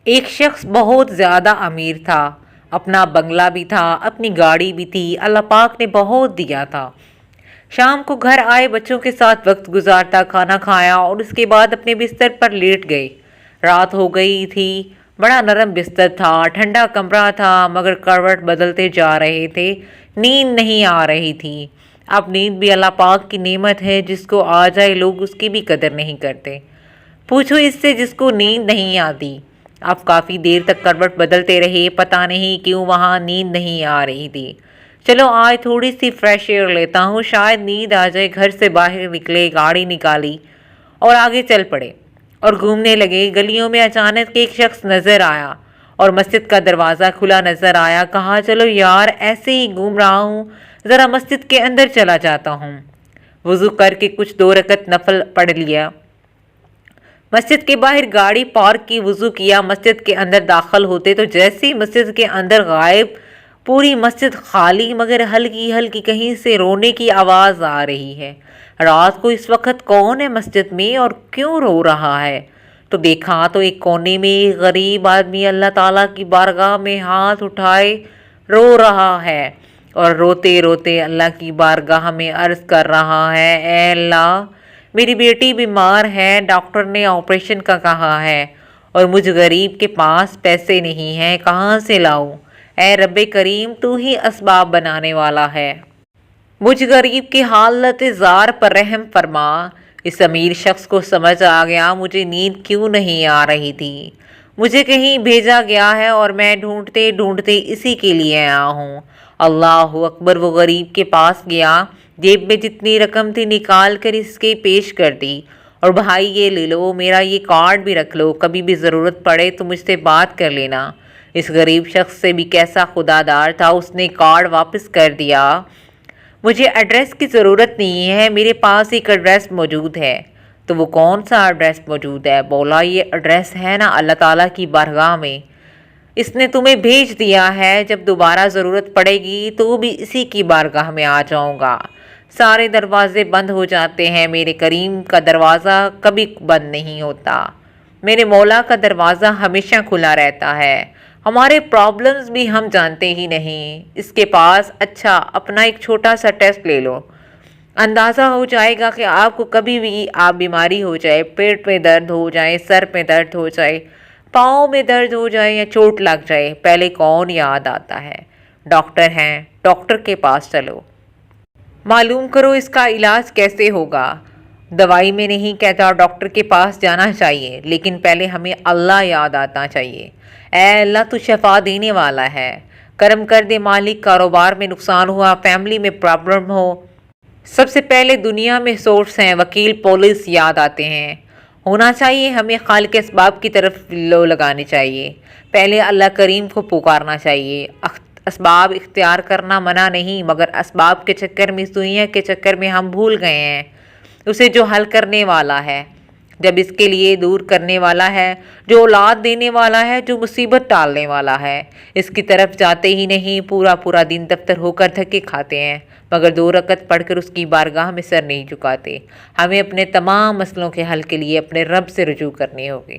ایک شخص بہت زیادہ امیر تھا، اپنا بنگلہ بھی تھا، اپنی گاڑی بھی تھی، اللہ پاک نے بہت دیا تھا۔ شام کو گھر آئے، بچوں کے ساتھ وقت گزارتا، کھانا کھایا اور اس کے بعد اپنے بستر پر لیٹ گئے۔ رات ہو گئی تھی، بڑا نرم بستر تھا، ٹھنڈا کمرہ تھا، مگر کروٹ بدلتے جا رہے تھے، نیند نہیں آ رہی تھی۔ اب نیند بھی اللہ پاک کی نعمت ہے، جس کو آ جائے لوگ اس کی بھی قدر نہیں کرتے۔ پوچھو اس سے جس کو نیند نہیں آتی۔ اب کافی دیر تک کروٹ بدلتے رہے، پتہ نہیں کیوں وہاں نیند نہیں آ رہی تھی۔ چلو آج تھوڑی سی فریش ایئر لیتا ہوں، شاید نیند آ جائے۔ گھر سے باہر نکلے، گاڑی نکالی اور آگے چل پڑے اور گھومنے لگے۔ گلیوں میں اچانک ایک شخص نظر آیا اور مسجد کا دروازہ کھلا نظر آیا۔ کہا چلو یار، ایسے ہی گھوم رہا ہوں، ذرا مسجد کے اندر چلا جاتا ہوں۔ وضو کر کے کچھ 2 رکعت نفل پڑھ لیا، مسجد کے باہر گاڑی پارک کی، وضو کیا، مسجد کے اندر داخل ہوتے تو جیسے ہی مسجد کے اندر غائب، پوری مسجد خالی، مگر ہلکی ہلکی کہیں سے رونے کی آواز آ رہی ہے۔ رات کو اس وقت کون ہے مسجد میں اور کیوں رو رہا ہے؟ تو دیکھا تو ایک کونے میں ایک غریب آدمی اللہ تعالیٰ کی بارگاہ میں ہاتھ اٹھائے رو رہا ہے اور روتے روتے اللہ کی بارگاہ میں عرض کر رہا ہے، اے اللہ، میری بیٹی بیمار ہے، ڈاکٹر نے آپریشن کا کہا ہے اور مجھ غریب کے پاس پیسے نہیں ہیں، کہاں سے لاؤں؟ اے رب کریم، تو ہی اسباب بنانے والا ہے، مجھ غریب کی حالت زار پر رحم فرما۔ اس امیر شخص کو سمجھ آ گیا مجھے نیند کیوں نہیں آ رہی تھی، مجھے کہیں بھیجا گیا ہے اور میں ڈھونڈتے ڈھونڈتے اسی کے لیے آیا ہوں۔ اللہ اکبر۔ وہ غریب کے پاس گیا، جیب میں جتنی رقم تھی نکال کر اس کے پیش کر دی اور بھائی یہ لے لو، میرا یہ کارڈ بھی رکھ لو، کبھی بھی ضرورت پڑے تو مجھ سے بات کر لینا۔ اس غریب شخص سے بھی کیسا خدادار تھا، اس نے کارڈ واپس کر دیا۔ مجھے ایڈریس کی ضرورت نہیں ہے، میرے پاس ایک ایڈریس موجود ہے۔ تو وہ کون سا ایڈریس موجود ہے؟ بولا یہ ایڈریس ہے نا اللہ تعالیٰ کی بارگاہ میں، اس نے تمہیں بھیج دیا ہے، جب دوبارہ ضرورت پڑے گی تو بھی اسی کی بارگاہ میں آ جاؤں گا۔ سارے دروازے بند ہو جاتے ہیں، میرے کریم کا دروازہ کبھی بند نہیں ہوتا، میرے مولا کا دروازہ ہمیشہ کھلا رہتا ہے۔ ہمارے پرابلمز بھی ہم جانتے ہی نہیں، اس کے پاس اچھا اپنا ایک چھوٹا سا ٹیسٹ لے لو، اندازہ ہو جائے گا کہ آپ کو کبھی بھی آپ بیماری ہو جائے، پیٹ میں درد ہو جائے، سر میں درد ہو جائے، پاؤں میں درد ہو جائے یا چوٹ لگ جائے، پہلے کون یاد آتا ہے؟ ڈاکٹر ہیں، ڈاکٹر کے پاس چلو، معلوم کرو اس کا علاج کیسے ہوگا۔ دوائی میں نہیں کہتا ڈاکٹر کے پاس جانا چاہیے، لیکن پہلے ہمیں اللہ یاد آنا چاہیے۔ اے اللہ، تو شفا دینے والا ہے، کرم کر دے مالک۔ کاروبار میں نقصان ہوا، فیملی میں پرابلم ہو، سب سے پہلے دنیا میں سورس ہیں، وکیل، پولیس یاد آتے ہیں۔ ہونا چاہیے ہمیں خالق اسباب کی طرف لو لگانی چاہیے، پہلے اللہ کریم کو پکارنا چاہیے۔ اسباب اختیار کرنا منع نہیں، مگر اسباب کے چکر میں، دنیا کے چکر میں ہم بھول گئے ہیں اسے جو حل کرنے والا ہے، جب اس کے لیے دور کرنے والا ہے، جو اولاد دینے والا ہے، جو مصیبت ٹالنے والا ہے، اس کی طرف جاتے ہی نہیں، پورا پورا دن دفتر ہو کر تھکے کھاتے ہیں، مگر 2 رکعت پڑھ کر اس کی بارگاہ میں سر نہیں جھکاتے۔ ہمیں اپنے تمام مسئلوں کے حل کے لیے اپنے رب سے رجوع کرنی ہوگی۔